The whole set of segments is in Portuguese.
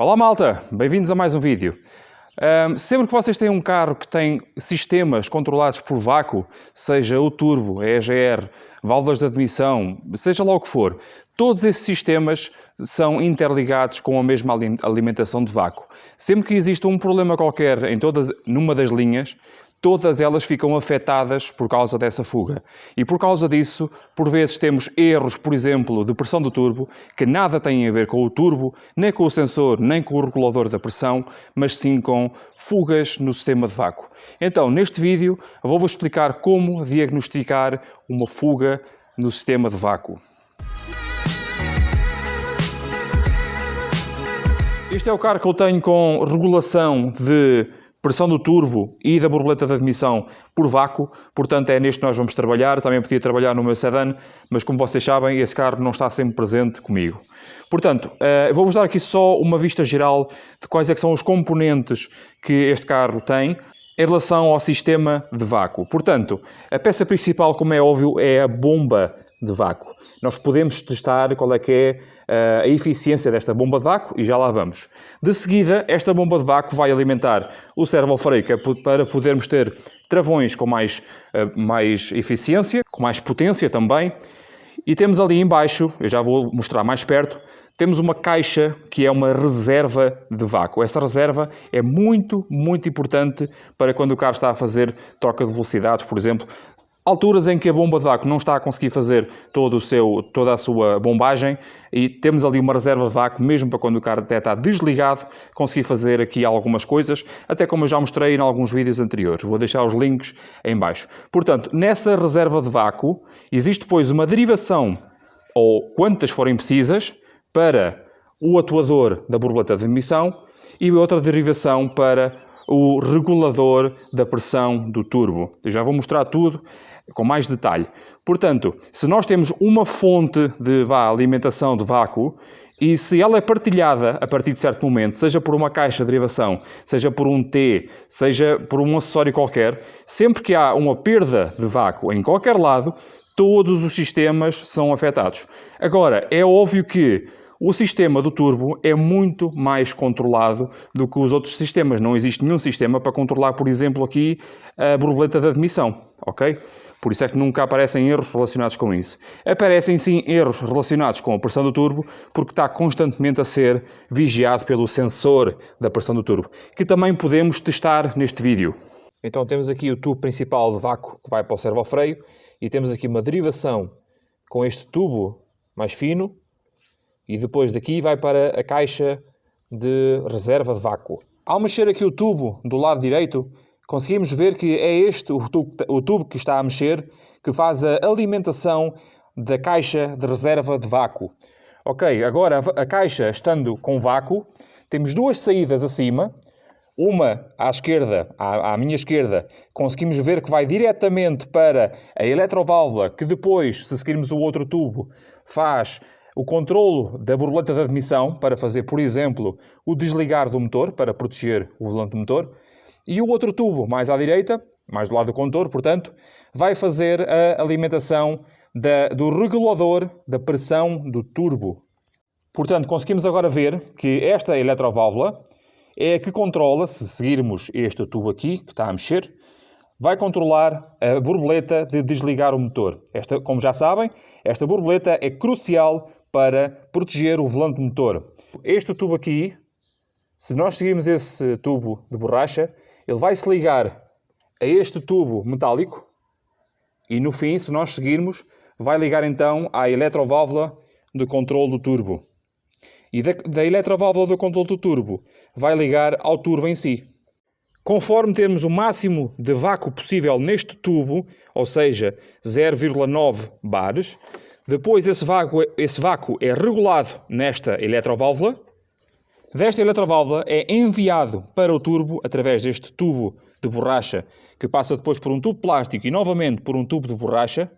Olá malta, bem-vindos a mais um vídeo. Sempre que vocês têm um carro que tem sistemas controlados por vácuo, seja o turbo, a EGR, válvulas de admissão, seja lá o que for, todos esses sistemas são interligados com a mesma alimentação de vácuo. Sempre que existe um problema qualquer numa das linhas, todas elas ficam afetadas por causa dessa fuga. E por causa disso, por vezes temos erros, por exemplo, de pressão do turbo, que nada têm a ver com o turbo, nem com o sensor, nem com o regulador da pressão, mas sim com fugas no sistema de vácuo. Então, neste vídeo, vou-vos explicar como diagnosticar uma fuga no sistema de vácuo. Este é o carro que eu tenho com regulação de pressão do turbo e da borboleta de admissão por vácuo, portanto é neste que nós vamos trabalhar. Também podia trabalhar no meu sedã, mas como vocês sabem, esse carro não está sempre presente comigo. Portanto, vou-vos dar aqui só uma vista geral de quais é que são os componentes que este carro tem em relação ao sistema de vácuo. Portanto, a peça principal, como é óbvio, é a bomba de vácuo. Nós podemos testar qual é que é a eficiência desta bomba de vácuo e já lá vamos. De seguida, esta bomba de vácuo vai alimentar o servofreio para podermos ter travões com mais eficiência, com mais potência também. E temos ali em baixo, eu já vou mostrar mais perto, temos uma caixa que é uma reserva de vácuo. Essa reserva é muito, muito importante para quando o carro está a fazer troca de velocidades, por exemplo. Alturas em que a bomba de vácuo não está a conseguir fazer toda a sua bombagem e temos ali uma reserva de vácuo, mesmo para quando o carro até está desligado, conseguir fazer aqui algumas coisas, até como eu já mostrei em alguns vídeos anteriores. Vou deixar os links em baixo. Portanto, nessa reserva de vácuo existe depois uma derivação, ou quantas forem precisas, para o atuador da borboleta de admissão e outra derivação para o regulador da pressão do turbo. Eu já vou mostrar tudo com mais detalhe. Portanto, se nós temos uma fonte de alimentação de vácuo e se ela é partilhada a partir de certo momento, seja por uma caixa de derivação, seja por um T, seja por um acessório qualquer, sempre que há uma perda de vácuo em qualquer lado, todos os sistemas são afetados. Agora, é óbvio que o sistema do turbo é muito mais controlado do que os outros sistemas. Não existe nenhum sistema para controlar, por exemplo, aqui a borboleta de admissão, ok? Por isso é que nunca aparecem erros relacionados com isso. Aparecem sim erros relacionados com a pressão do turbo, porque está constantemente a ser vigiado pelo sensor da pressão do turbo, que também podemos testar neste vídeo. Então temos aqui o tubo principal de vácuo que vai para o servofreio e temos aqui uma derivação com este tubo mais fino, e depois daqui vai para a caixa de reserva de vácuo. Ao mexer aqui o tubo do lado direito, conseguimos ver que é este o tubo que está a mexer, que faz a alimentação da caixa de reserva de vácuo. Ok, agora a caixa estando com vácuo, temos duas saídas acima. Uma à esquerda, à minha esquerda, conseguimos ver que vai diretamente para a eletroválvula, que depois, se seguirmos o outro tubo, faz o controlo da borboleta de admissão para fazer, por exemplo, o desligar do motor, para proteger o volante do motor. E o outro tubo, mais à direita, mais do lado do condutor, portanto, vai fazer a alimentação do regulador da pressão do turbo. Portanto, conseguimos agora ver que esta eletroválvula é a que controla, se seguirmos este tubo aqui, que está a mexer, vai controlar a borboleta de desligar o motor. Como já sabem, esta borboleta é crucial para proteger o volante do motor. Este tubo aqui, se nós seguirmos esse tubo de borracha, ele vai se ligar a este tubo metálico e no fim, se nós seguirmos, vai ligar então à eletroválvula de controle do turbo. E da eletroválvula do controle do turbo vai ligar ao turbo em si. Conforme temos o máximo de vácuo possível neste tubo, ou seja, 0,9 bares, depois esse vácuo é regulado nesta eletroválvula. Desta eletroválvula é enviado para o turbo através deste tubo de borracha, que passa depois por um tubo plástico e novamente por um tubo de borracha,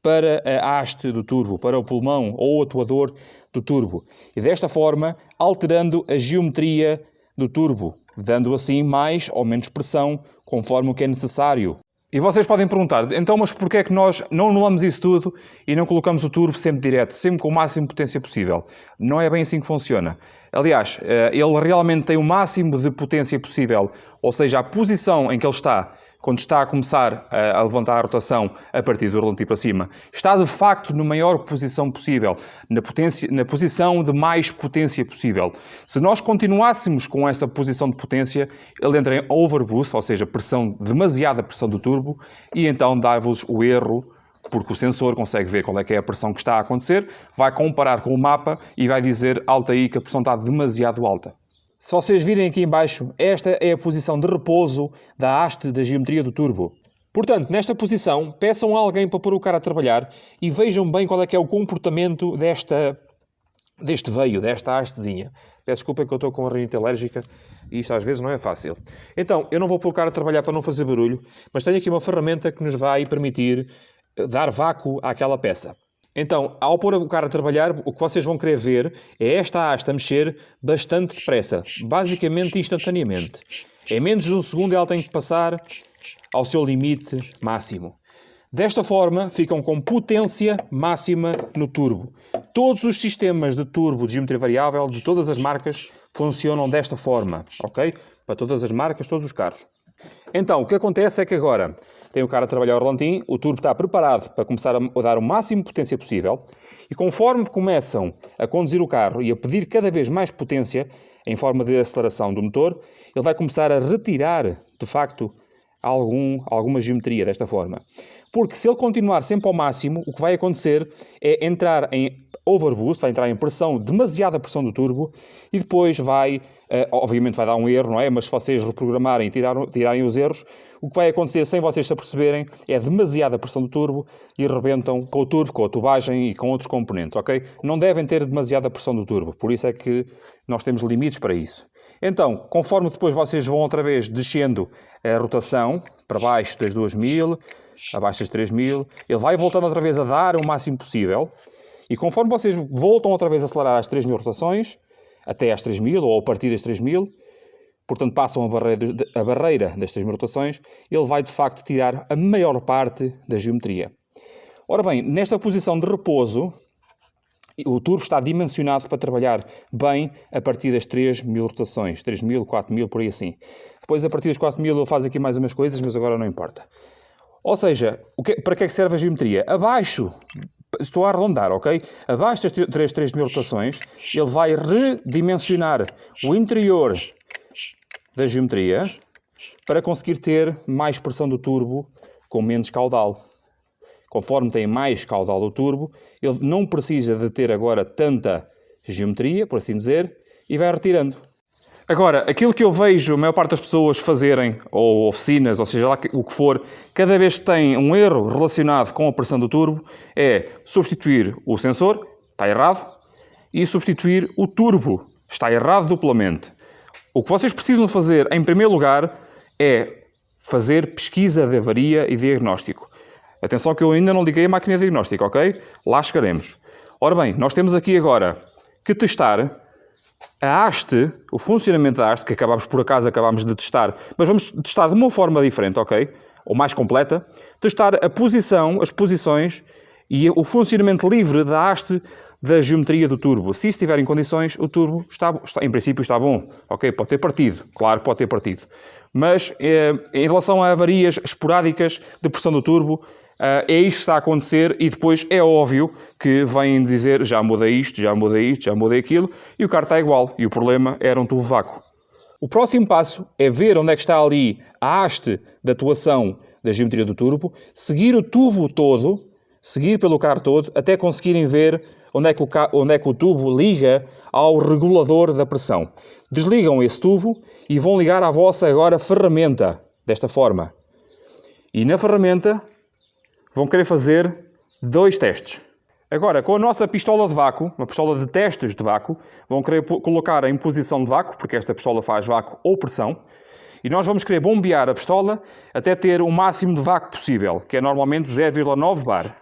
para a haste do turbo, para o pulmão ou o atuador do turbo. E desta forma, alterando a geometria do turbo, dando assim mais ou menos pressão conforme o que é necessário. E vocês podem perguntar, então, mas porquê é que nós não anulamos isso tudo e não colocamos o turbo sempre direto, sempre com o máximo de potência possível? Não é bem assim que funciona. Aliás, ele realmente tem o máximo de potência possível, ou seja, a posição em que ele está, quando está a começar a levantar a rotação a partir do ralentio para cima, está de facto na maior posição possível, na posição de mais potência possível. Se nós continuássemos com essa posição de potência, ele entra em overboost, ou seja, demasiada pressão do turbo, e então dá-vos o erro, porque o sensor consegue ver qual é que é a pressão que está a acontecer, vai comparar com o mapa e vai dizer alta aí que a pressão está demasiado alta. Se vocês virem aqui em baixo, esta é a posição de repouso da haste da geometria do turbo. Portanto, nesta posição, peçam a alguém para pôr o cara a trabalhar e vejam bem qual é que é o comportamento deste veio, desta hastezinha. Peço desculpa que eu estou com a rinite alérgica e isto às vezes não é fácil. Então, eu não vou pôr o cara a trabalhar para não fazer barulho, mas tenho aqui uma ferramenta que nos vai permitir dar vácuo àquela peça. Então, ao pôr o cara a trabalhar, o que vocês vão querer ver é esta haste a mexer bastante depressa, basicamente instantaneamente. Em menos de um segundo ela tem que passar ao seu limite máximo. Desta forma, ficam com potência máxima no turbo. Todos os sistemas de turbo de geometria variável, de todas as marcas, funcionam desta forma, ok? Para todas as marcas, todos os carros. Então, o que acontece é que agora tem o cara a trabalhar o relantim, o turbo está preparado para começar a dar o máximo de potência possível e conforme começam a conduzir o carro e a pedir cada vez mais potência em forma de aceleração do motor, ele vai começar a retirar, de facto, alguma geometria desta forma. Porque se ele continuar sempre ao máximo, o que vai acontecer é entrar em overboost, vai entrar em pressão, demasiada pressão do turbo e depois obviamente vai dar um erro, não é? Mas se vocês reprogramarem e tirarem os erros, o que vai acontecer sem vocês se aperceberem é demasiada pressão do turbo e rebentam com o turbo, com a tubagem e com outros componentes, ok? Não devem ter demasiada pressão do turbo, por isso é que nós temos limites para isso. Então, conforme depois vocês vão outra vez descendo a rotação para baixo das 2000, abaixo das 3000, ele vai voltando outra vez a dar o máximo possível e conforme vocês voltam outra vez a acelerar às 3000 rotações, até às 3000 ou a partir das 3000, portanto passam a barreira das 3000 rotações, ele vai de facto tirar a maior parte da geometria. Ora bem, nesta posição de repouso, o turbo está dimensionado para trabalhar bem a partir das 3000 rotações, 3000, 4000, por aí assim. Depois a partir das 4000 ele faz aqui mais umas coisas, mas agora não importa. Ou seja, para que é que serve a geometria? Abaixo, estou a arredondar, ok? Abaixo das 3000 rotações, ele vai redimensionar o interior da geometria para conseguir ter mais pressão do turbo com menos caudal. Conforme tem mais caudal do turbo, ele não precisa de ter agora tanta geometria, por assim dizer, e vai retirando. Agora, aquilo que eu vejo a maior parte das pessoas fazerem, ou oficinas, ou seja lá o que for, cada vez que tem um erro relacionado com a pressão do turbo, é substituir o sensor, está errado, e substituir o turbo, está errado duplamente. O que vocês precisam fazer, em primeiro lugar, é fazer pesquisa de avaria e diagnóstico. Atenção que eu ainda não liguei a máquina de diagnóstico, ok? Lá chegaremos. Ora bem, nós temos aqui agora que testar a haste, o funcionamento da haste, que acabámos de testar, mas vamos testar de uma forma diferente, ok? Ou mais completa. Testar a posição, as posições e o funcionamento livre da haste da geometria do turbo. Se estiver em condições, o turbo em princípio está bom, ok? Pode ter partido, claro que pode ter partido. Mas em relação a avarias esporádicas de pressão do turbo, é isto que está a acontecer e depois é óbvio que vêm dizer já mudei isto, já mudei aquilo e o carro está igual e o problema era um tubo vácuo. O próximo passo é ver onde é que está ali a haste de atuação da geometria do turbo, seguir o tubo todo, seguir pelo carro todo, até conseguirem ver onde é que o tubo liga ao regulador da pressão. Desligam esse tubo e vão ligar à vossa agora ferramenta, desta forma. E na ferramenta vão querer fazer 2 testes. Agora, com a nossa pistola de vácuo, uma pistola de testes de vácuo, vão querer colocar em posição de vácuo, porque esta pistola faz vácuo ou pressão, e nós vamos querer bombear a pistola até ter o máximo de vácuo possível, que é normalmente 0,9 bar.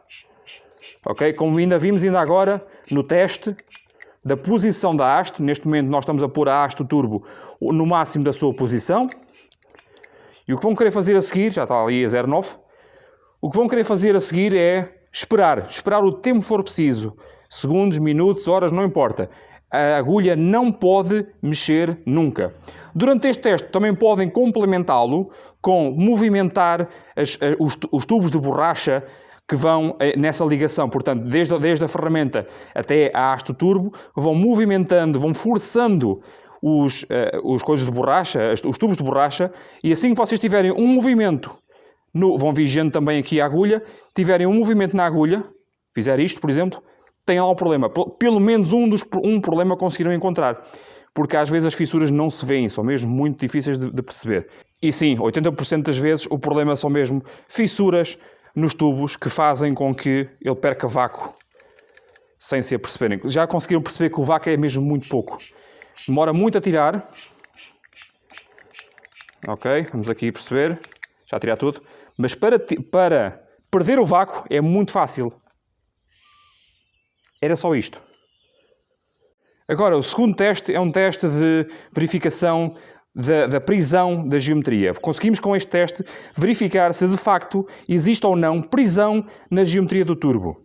Ok? Como vimos ainda agora no teste da posição da haste, neste momento nós estamos a pôr a haste do turbo no máximo da sua posição, E o que vão querer fazer a seguir, já está ali a 0,9, o que vão querer fazer a seguir é esperar o tempo que for preciso. Segundos, minutos, horas, não importa. A agulha não pode mexer nunca. Durante este teste também podem complementá-lo com movimentar os tubos de borracha que vão nessa ligação. Portanto, desde a ferramenta até a haste turbo, vão movimentando, vão forçando os coisas de borracha, os tubos de borracha, e assim que vocês tiverem um movimento, vão vigiando também aqui a agulha, tiverem um movimento na agulha, fizer isto, por exemplo, tem lá um problema. Pelo menos um problema conseguiram encontrar. Porque às vezes as fissuras não se veem, são mesmo muito difíceis de perceber. E sim, 80% das vezes o problema são mesmo fissuras nos tubos que fazem com que ele perca vácuo sem se aperceberem. Já conseguiram perceber que o vácuo é mesmo muito pouco. Demora muito a tirar. Ok, vamos aqui perceber. Já tirar tudo. Mas para perder o vácuo é muito fácil. Era só isto. Agora, o segundo teste é um teste de verificação da prisão da geometria. Conseguimos com este teste verificar se de facto existe ou não prisão na geometria do turbo.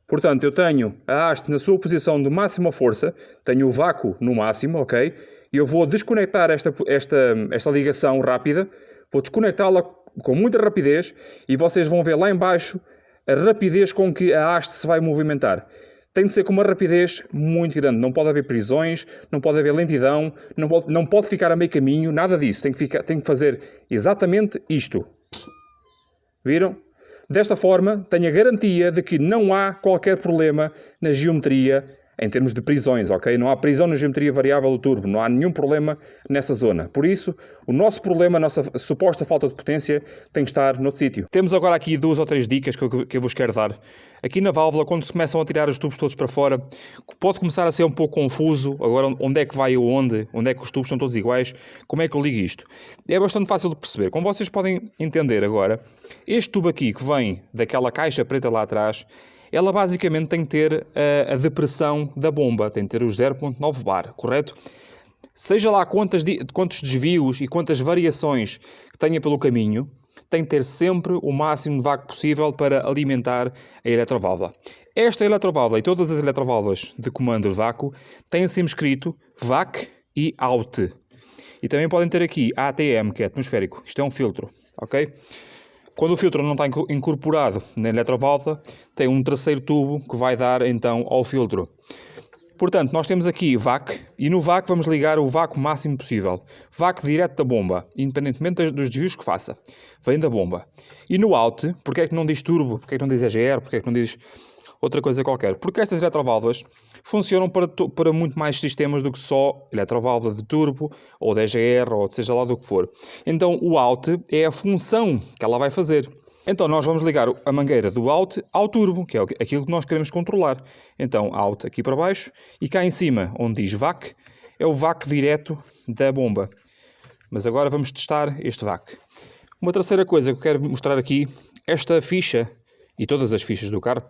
Portanto, eu tenho a haste na sua posição de máxima força, tenho o vácuo no máximo, ok? E eu vou desconectar esta ligação rápida, vou desconectá-la com muita rapidez e vocês vão ver lá em baixo a rapidez com que a haste se vai movimentar. Tem de ser com uma rapidez muito grande. Não pode haver prisões, não pode haver lentidão, não pode ficar a meio caminho, nada disso. Tem que fazer exatamente isto. Viram? Desta forma, tenho a garantia de que não há qualquer problema na geometria em termos de prisões, ok? Não há prisão na geometria variável do turbo, não há nenhum problema nessa zona. Por isso, o nosso problema, a nossa suposta falta de potência, tem que estar noutro sítio. Temos agora aqui 2 ou 3 dicas que eu vos quero dar. Aqui na válvula, quando se começam a tirar os tubos todos para fora, pode começar a ser um pouco confuso. Agora, onde é que vai onde é que os tubos são todos iguais? Como é que eu ligo isto? É bastante fácil de perceber. Como vocês podem entender agora, este tubo aqui que vem daquela caixa preta lá atrás, ela basicamente tem que ter a depressão da bomba, tem que ter os 0,9 bar, correto? Seja lá quantos desvios e quantas variações que tenha pelo caminho, tem que ter sempre o máximo de vácuo possível para alimentar a eletroválvula. Esta eletroválvula e todas as eletroválvulas de comando de vácuo têm sempre escrito VAC e OUT. E também podem ter aqui ATM, que é atmosférico. Isto é um filtro, ok? Quando o filtro não está incorporado na eletroválvula, tem um terceiro tubo que vai dar então ao filtro. Portanto, nós temos aqui VAC e no VAC vamos ligar o vácuo máximo possível. VAC direto da bomba, independentemente dos desvios que faça. Vem da bomba. E no OUT, porque é que não diz turbo? Porque é que não diz EGR? Porque é que não diz outra coisa qualquer? Porque estas eletroválvulas funcionam para muito mais sistemas do que só eletroválvula de turbo, ou de EGR, ou seja lá do que for. Então o OUT é a função que ela vai fazer. Então nós vamos ligar a mangueira do OUT ao turbo, que é aquilo que nós queremos controlar. Então OUT aqui para baixo, e cá em cima, onde diz VAC, é o vácuo direto da bomba. Mas agora vamos testar este VAC. Uma terceira coisa que eu quero mostrar aqui, esta ficha, e todas as fichas do carro,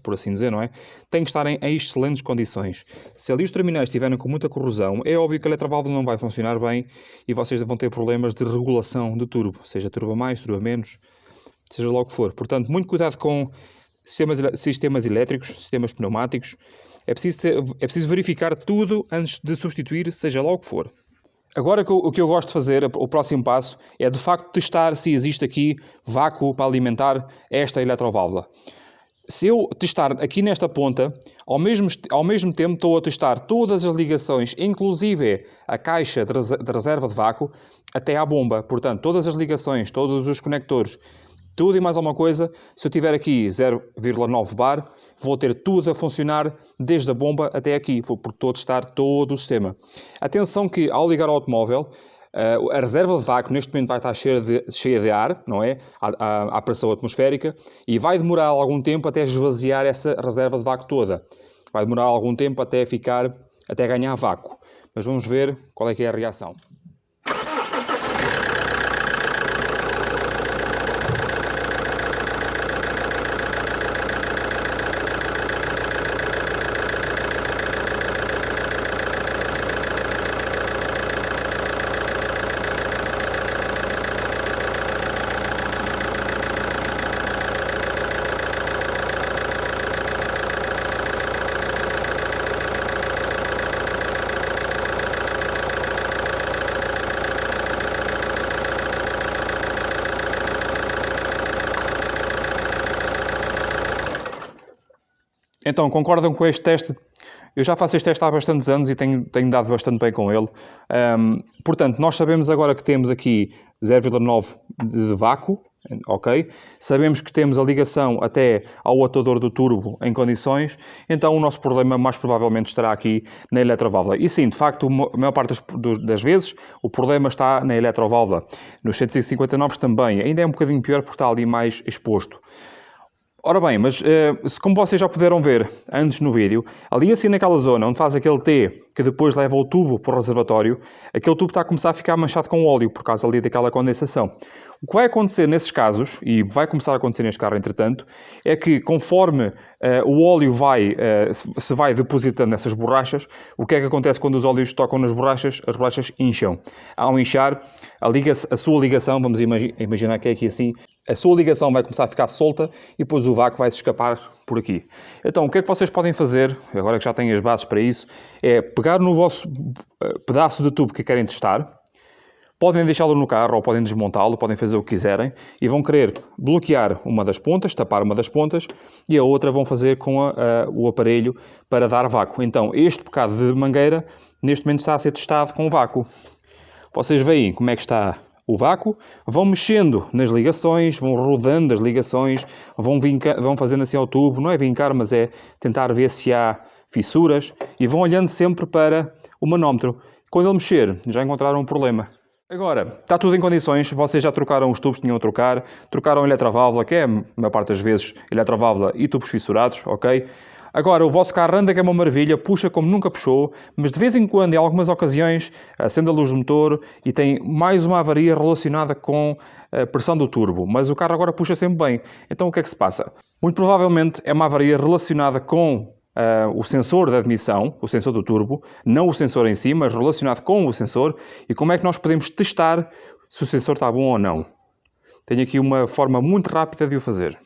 por assim dizer, não é? Têm que estar em excelentes condições. Se ali os terminais estiverem com muita corrosão, é óbvio que a eletroválvula não vai funcionar bem e vocês vão ter problemas de regulação de turbo, seja turbo a mais, turbo a menos, seja lá o que for. Portanto, muito cuidado com sistemas elétricos, sistemas pneumáticos. É preciso verificar tudo antes de substituir, seja lá o que for. Agora o que eu gosto de fazer, o próximo passo, é de facto testar se existe aqui vácuo para alimentar esta eletroválvula. Se eu testar aqui nesta ponta, ao mesmo tempo estou a testar todas as ligações, inclusive a caixa de reserva de vácuo, até à bomba. Portanto, todas as ligações, todos os conectores, tudo e mais alguma coisa. Se eu tiver aqui 0,9 bar, vou ter tudo a funcionar desde a bomba até aqui, porque estou a testar todo o sistema. Atenção que ao ligar o automóvel, a reserva de vácuo neste momento vai estar cheia de ar, não é? À pressão atmosférica, e vai demorar algum tempo até esvaziar essa reserva de vácuo toda. Vai demorar algum tempo até ganhar vácuo. Mas vamos ver qual é que é a reação. Então, concordam com este teste? Eu já faço este teste há bastantes anos e tenho dado bastante bem com ele. Portanto, nós sabemos agora que temos aqui 0,9 de vácuo, ok? Sabemos que temos a ligação até ao atador do turbo em condições, então o nosso problema mais provavelmente estará aqui na eletroválvula. E sim, de facto, a maior parte das vezes o problema está na eletroválvula. Nos 159 também, ainda é um bocadinho pior porque está ali mais exposto. Ora bem, mas como vocês já puderam ver antes no vídeo, ali assim naquela zona onde faz aquele T que depois leva o tubo para o reservatório, aquele tubo está a começar a ficar manchado com óleo por causa ali daquela condensação. O que vai acontecer nesses casos, e vai começar a acontecer neste carro entretanto, é que conforme o óleo se vai depositando nessas borrachas, o que é que acontece quando os óleos tocam nas borrachas? As borrachas incham. Ao inchar, a sua ligação, vamos imaginar que é aqui assim, a sua ligação vai começar a ficar solta e depois o vácuo vai se escapar por aqui. Então, o que é que vocês podem fazer, agora que já têm as bases para isso, é pegar no vosso pedaço de tubo que querem testar, podem deixá-lo no carro ou podem desmontá-lo, podem fazer o que quiserem e vão querer bloquear uma das pontas, tapar uma das pontas e a outra vão fazer com o aparelho para dar vácuo. Então, este bocado de mangueira, neste momento está a ser testado com vácuo. Vocês veem como é que está o vácuo, vão mexendo nas ligações, vão rodando as ligações, vão fazendo assim ao tubo, não é vincar, mas é tentar ver se há fissuras e vão olhando sempre para o manómetro. Quando ele mexer, já encontraram um problema. Agora, está tudo em condições, vocês já trocaram os tubos que tinham a trocaram a eletroválvula, que é, a maior parte das vezes, eletroválvula e tubos fissurados, ok? Agora, o vosso carro anda que é uma maravilha, puxa como nunca puxou, mas de vez em quando, em algumas ocasiões, acende a luz do motor e tem mais uma avaria relacionada com a pressão do turbo. Mas o carro agora puxa sempre bem. Então, o que é que se passa? Muito provavelmente é uma avaria relacionada com o sensor de admissão, o sensor do turbo, não o sensor em si, mas relacionado com o sensor. E como é que nós podemos testar se o sensor está bom ou não? Tenho aqui uma forma muito rápida de o fazer.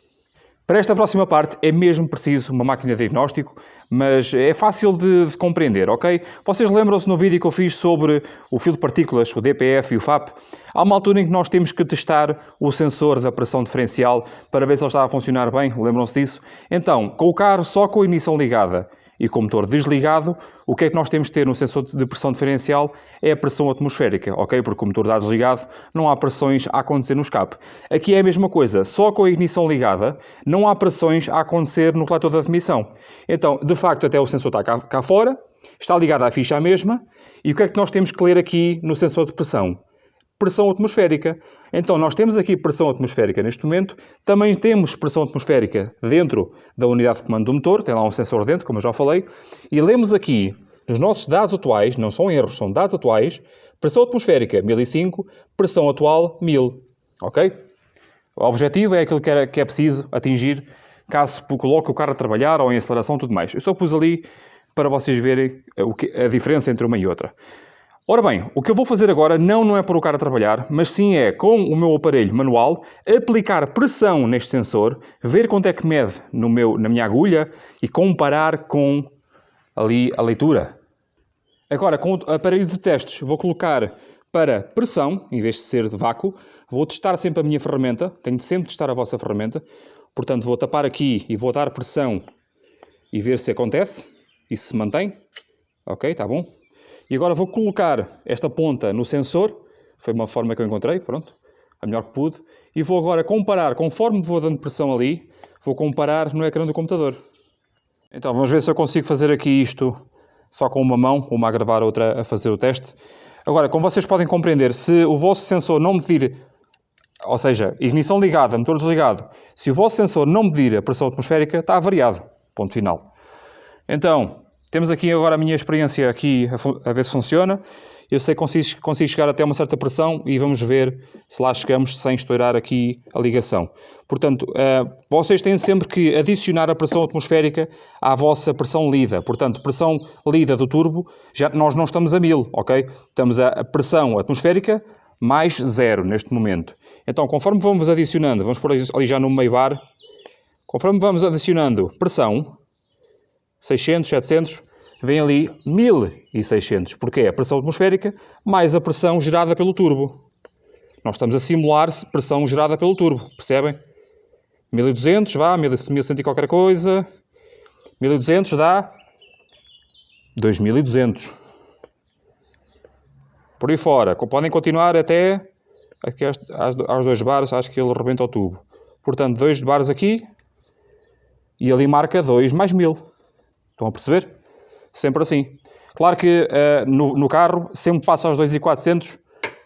Para esta próxima parte é mesmo preciso uma máquina de diagnóstico, mas é fácil de compreender, ok? Vocês lembram-se no vídeo que eu fiz sobre o fio de partículas, o DPF e o FAP? Há uma altura em que nós temos que testar o sensor da pressão diferencial para ver se ele está a funcionar bem, lembram-se disso? Então, com o carro só com a ignição ligada e com o motor desligado, o que é que nós temos de ter no sensor de pressão diferencial? É a pressão atmosférica, ok? Porque o motor está desligado, não há pressões a acontecer no escape. Aqui é a mesma coisa, só com a ignição ligada, não há pressões a acontecer no coletor de admissão. Então, de facto, até o sensor está cá fora, está ligado à ficha à mesma, e o que é que nós temos que ler aqui no sensor de pressão? Pressão atmosférica. Então, nós temos aqui pressão atmosférica neste momento, também temos pressão atmosférica dentro da unidade de comando do motor, tem lá um sensor dentro, como eu já falei, e lemos aqui, nos nossos dados atuais, não são erros, são dados atuais, pressão atmosférica 1005, pressão atual 1000, ok? O objetivo é aquilo que é preciso atingir, caso coloque o carro a trabalhar ou em aceleração e tudo mais. Eu só pus ali para vocês verem a diferença entre uma e outra. Ora bem, o que eu vou fazer agora não é pôr o carro a trabalhar, mas sim é, com o meu aparelho manual, aplicar pressão neste sensor, ver quanto é que mede na minha agulha e comparar com ali a leitura. Agora, com o aparelho de testes, vou colocar para pressão, em vez de ser de vácuo, vou testar sempre a minha ferramenta, tenho de sempre testar a vossa ferramenta, portanto vou tapar aqui e vou dar pressão e ver se acontece e se mantém. Ok, está bom. E agora vou colocar esta ponta no sensor, foi uma forma que eu encontrei, pronto, a melhor que pude, e vou agora comparar, conforme vou dando pressão ali, vou comparar no ecrã do computador. Então vamos ver se eu consigo fazer aqui isto só com uma mão, uma a gravar, outra a fazer o teste. Agora, como vocês podem compreender, se o vosso sensor não medir, ou seja, ignição ligada, motor desligado, se o vosso sensor não medir a pressão atmosférica, está avariado, ponto final. Então, temos aqui agora a minha experiência aqui a ver se funciona. Eu sei que consigo chegar até uma certa pressão e vamos ver se lá chegamos sem estourar aqui a ligação. Portanto, vocês têm sempre que adicionar a pressão atmosférica à vossa pressão lida. Portanto, pressão lida do turbo, nós não estamos a 1000, ok? Estamos a pressão atmosférica mais 0 neste momento. Então, conforme vamos adicionando, vamos pôr ali já no meio bar, conforme vamos adicionando pressão, 600, 700, vem ali 1600, porque é a pressão atmosférica mais a pressão gerada pelo turbo. Nós estamos a simular pressão gerada pelo turbo, percebem? 1200, vá, 1100 e qualquer coisa. 1200 dá 2200. Por aí fora. Podem continuar até aqui aos 2 bares, acho que ele rebenta o tubo. Portanto, 2 bares aqui e ali marca 2 mais 1000. Estão a perceber? Sempre assim. Claro que no carro sempre passa aos 2400,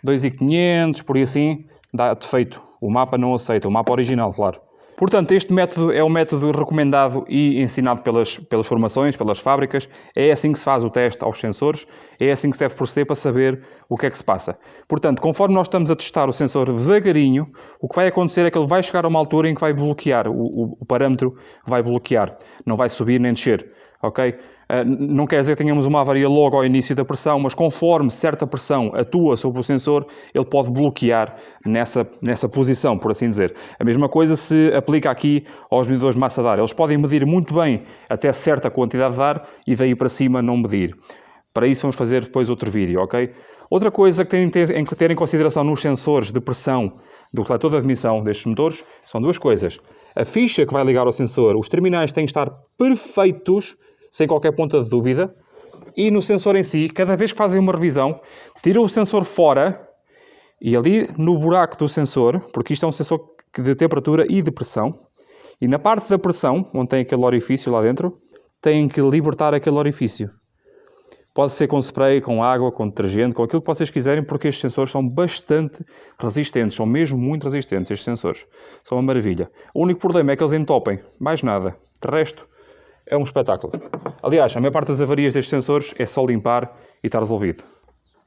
2500, por aí assim, dá defeito. O mapa não aceita, o mapa original, claro. Portanto, este método é o método recomendado e ensinado pelas formações, pelas fábricas. É assim que se faz o teste aos sensores, é assim que se deve proceder para saber o que é que se passa. Portanto, conforme nós estamos a testar o sensor devagarinho, o que vai acontecer é que ele vai chegar a uma altura em que vai bloquear, o parâmetro vai bloquear, não vai subir nem descer, ok? Não quer dizer que tenhamos uma avaria logo ao início da pressão, mas conforme certa pressão atua sobre o sensor, ele pode bloquear nessa posição, por assim dizer. A mesma coisa se aplica aqui aos medidores de massa de ar. Eles podem medir muito bem até certa quantidade de ar e daí para cima não medir. Para isso vamos fazer depois outro vídeo, ok? Outra coisa que tem que ter em consideração nos sensores de pressão do coletor de admissão destes motores são 2 coisas. A ficha que vai ligar ao sensor, os terminais têm que estar perfeitos, sem qualquer ponta de dúvida, e no sensor em si, cada vez que fazem uma revisão, tiram o sensor fora e ali no buraco do sensor, porque isto é um sensor de temperatura e de pressão, e na parte da pressão, onde tem aquele orifício lá dentro, têm que libertar aquele orifício. Pode ser com spray, com água, com detergente, com aquilo que vocês quiserem, porque estes sensores são bastante resistentes, são mesmo muito resistentes, estes sensores. São uma maravilha. O único problema é que eles entopem, mais nada. De resto, é um espetáculo. Aliás, a maior parte das avarias destes sensores é só limpar e está resolvido.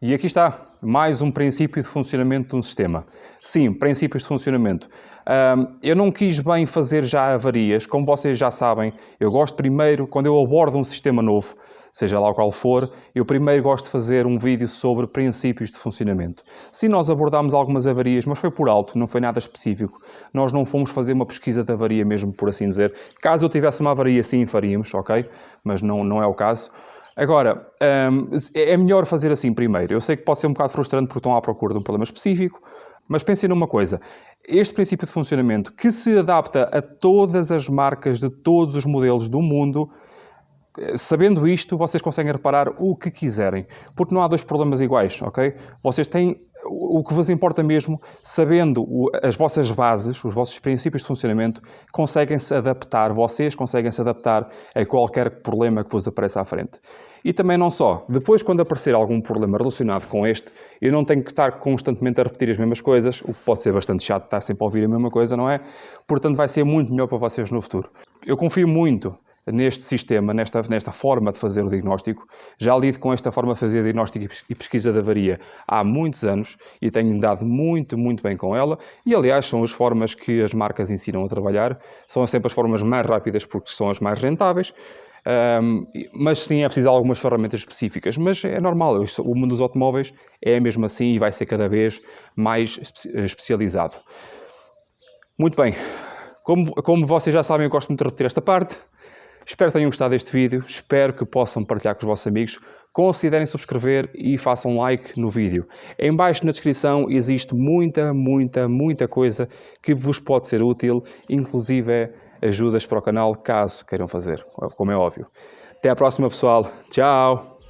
E aqui está, mais um princípio de funcionamento de um sistema. Sim, princípios de funcionamento. Eu não quis bem fazer já avarias, como vocês já sabem, eu gosto primeiro, quando eu abordo um sistema novo, seja lá o qual for, eu primeiro gosto de fazer um vídeo sobre princípios de funcionamento. Se nós abordámos algumas avarias, mas foi por alto, não foi nada específico, nós não fomos fazer uma pesquisa de avaria mesmo, por assim dizer. Caso eu tivesse uma avaria, sim, faríamos, ok? Mas não é o caso. Agora, é melhor fazer assim primeiro. Eu sei que pode ser um bocado frustrante porque estão à procura de um problema específico, mas pensem numa coisa. Este princípio de funcionamento que se adapta a todas as marcas de todos os modelos do mundo, sabendo isto, vocês conseguem reparar o que quiserem, porque não há 2 problemas iguais, ok? Vocês têm o que vos importa mesmo, sabendo as vossas bases, os vossos princípios de funcionamento, conseguem-se adaptar, vocês conseguem-se adaptar a qualquer problema que vos apareça à frente. E também não só, depois quando aparecer algum problema relacionado com este, eu não tenho que estar constantemente a repetir as mesmas coisas, o que pode ser bastante chato estar sempre a ouvir a mesma coisa, não é? Portanto, vai ser muito melhor para vocês no futuro. Eu confio muito neste sistema, nesta forma de fazer o diagnóstico. Já lido com esta forma de fazer diagnóstico e pesquisa de avaria há muitos anos e tenho dado muito, muito bem com ela. E, aliás, são as formas que as marcas ensinam a trabalhar. São sempre as formas mais rápidas porque são as mais rentáveis. Mas sim, é preciso algumas ferramentas específicas. Mas é normal, o mundo dos automóveis é mesmo assim e vai ser cada vez mais especializado. Muito bem. Como vocês já sabem, eu gosto muito de repetir esta parte. Espero que tenham gostado deste vídeo, espero que possam partilhar com os vossos amigos, considerem subscrever e façam like no vídeo. Em baixo na descrição existe muita coisa que vos pode ser útil, inclusive ajudas para o canal, caso queiram fazer, como é óbvio. Até à próxima, pessoal. Tchau!